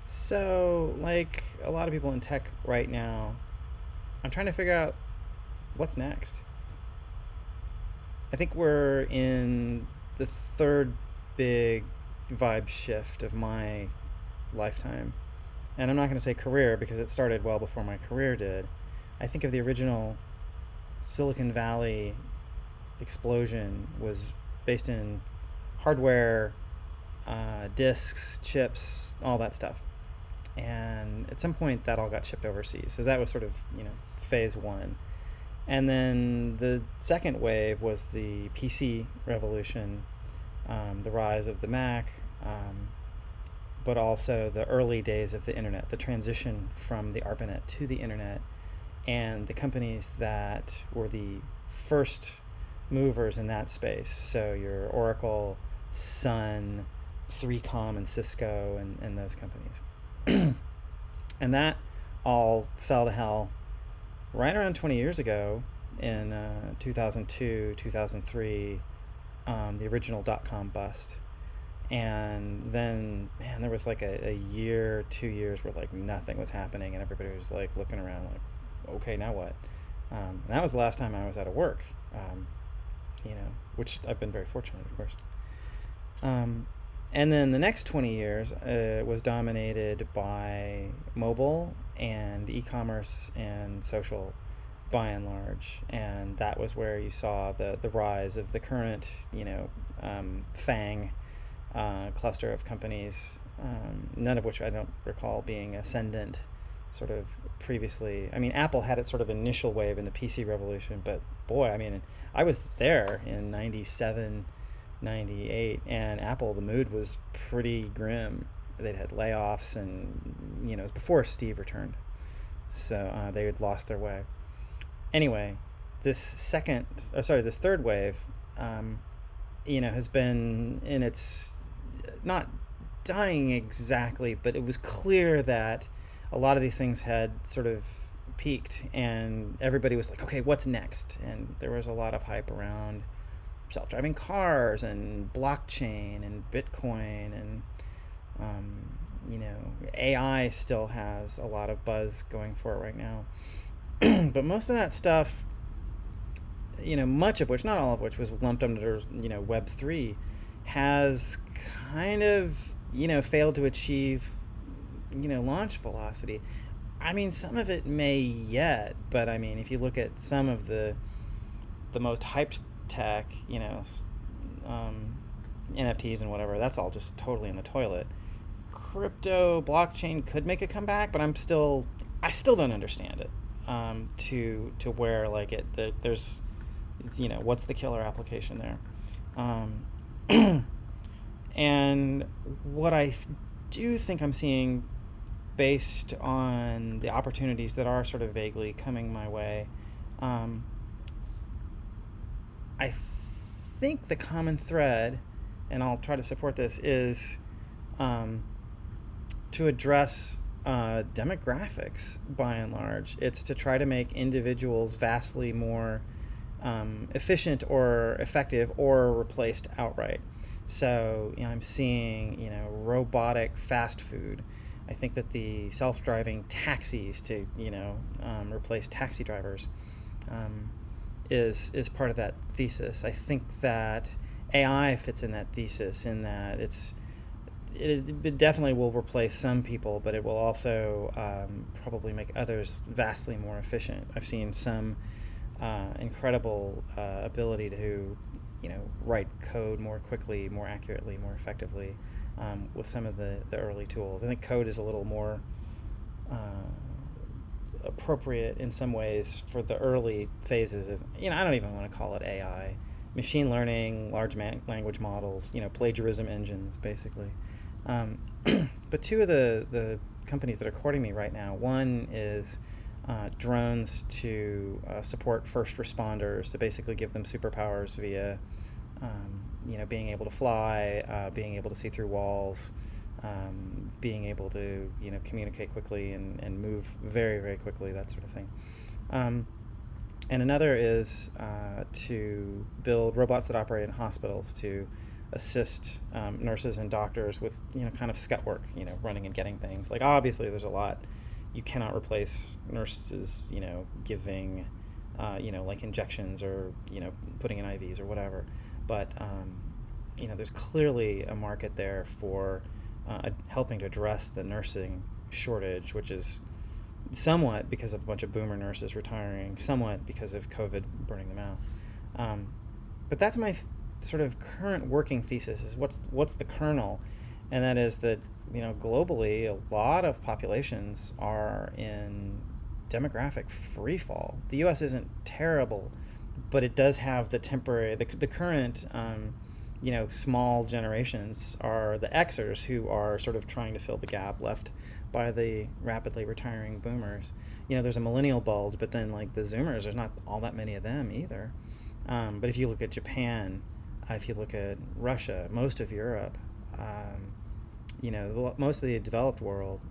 So, like a lot of people in tech right now, I'm trying to figure out what's next. I think we're in the third big vibe shift of my lifetime. And I'm not going to say career because it started well before my career did. I think of the original Silicon Valley explosion was based in hardware, disks, chips, all that stuff. And at some point, that all got shipped overseas. So that was sort of phase one. And then the second wave was the PC revolution, the rise of the Mac, but also the early days of the internet, the transition from the ARPANET to the internet, and the companies that were the first movers in that space. So your Oracle, Sun, 3Com, and Cisco, and those companies. And that all fell to hell right around 20 years ago in 2002, 2003, the original dot-com bust. And then, man, there was like a year, 2 years where like nothing was happening and everybody was like looking around like, okay, now what? And that was the last time I was out of work, um, which I've been very fortunate, of course. Um, and then the next 20 years was dominated by mobile and e-commerce and social by and large. And that was where you saw the rise of the current, FANG cluster of companies, none of which I don't recall being ascendant sort of previously. I mean, Apple had its sort of initial wave in the PC revolution, but boy, I mean, I was there in 97, 98, and Apple, the mood was pretty grim. They'd had layoffs, and it was before Steve returned, so they had lost their way. Anyway, this third wave, has been in its not dying exactly, but it was clear that a lot of these things had sort of peaked, and everybody was like, okay, what's next? And there was a lot of hype around self-driving cars and blockchain and Bitcoin, and AI still has a lot of buzz going for it right now. But most of that stuff, much of which, not all of which, was lumped under Web 3, has kind of failed to achieve launch velocity. I mean, some of it may yet, but I mean, if you look at some of the most hyped tech, NFTs and whatever, that's all just totally in the toilet. Crypto, blockchain could make a comeback, but I still don't understand it. To where like there's, what's the killer application there? And what I do think I'm seeing, based on the opportunities that are sort of vaguely coming my way, I think the common thread, and I'll try to support this, is to address demographics by and large. It's to try to make individuals vastly more efficient or effective or replaced outright. So, I'm seeing, robotic fast food. I think that the self-driving taxis to, replace taxi drivers is part of that thesis. I think that AI fits in that thesis, in that it definitely will replace some people, but it will also probably make others vastly more efficient. I've seen some incredible ability to, write code more quickly, more accurately, more effectively with some of the early tools. I think code is a little more appropriate in some ways for the early phases of, I don't even want to call it AI, machine learning, large language models, plagiarism engines, basically. But two of the companies that are courting me right now, one is drones to support first responders, to basically give them superpowers via, being able to fly, being able to see through walls, being able to, communicate quickly and move very, very quickly, that sort of thing. And another is to build robots that operate in hospitals to assist nurses and doctors with kind of scut work, running and getting things. Like obviously, there's a lot you cannot replace nurses, giving, like injections or putting in IVs or whatever. But there's clearly a market there for helping to address the nursing shortage, which is somewhat because of a bunch of boomer nurses retiring, somewhat because of COVID burning them out. But that's my sort of current working thesis: is what's the kernel, and that is that globally a lot of populations are in demographic free fall. The U.S. isn't terrible, but it does have the current small generations are the Xers, who are sort of trying to fill the gap left by the rapidly retiring boomers. There's a millennial bulge, but then like the Zoomers, there's not all that many of them either. But if you look at Japan, if you look at Russia, most of Europe, most of the developed world,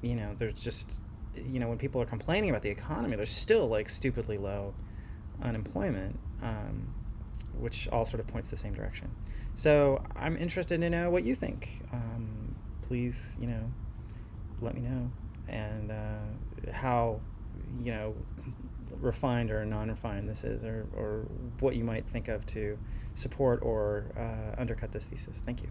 there's just, when people are complaining about the economy, there's still like stupidly low unemployment, which all sort of points the same direction. So I'm interested to know what you think. Please, let me know, and how, refined or non-refined this is, or what you might think of to support or undercut this thesis. Thank you.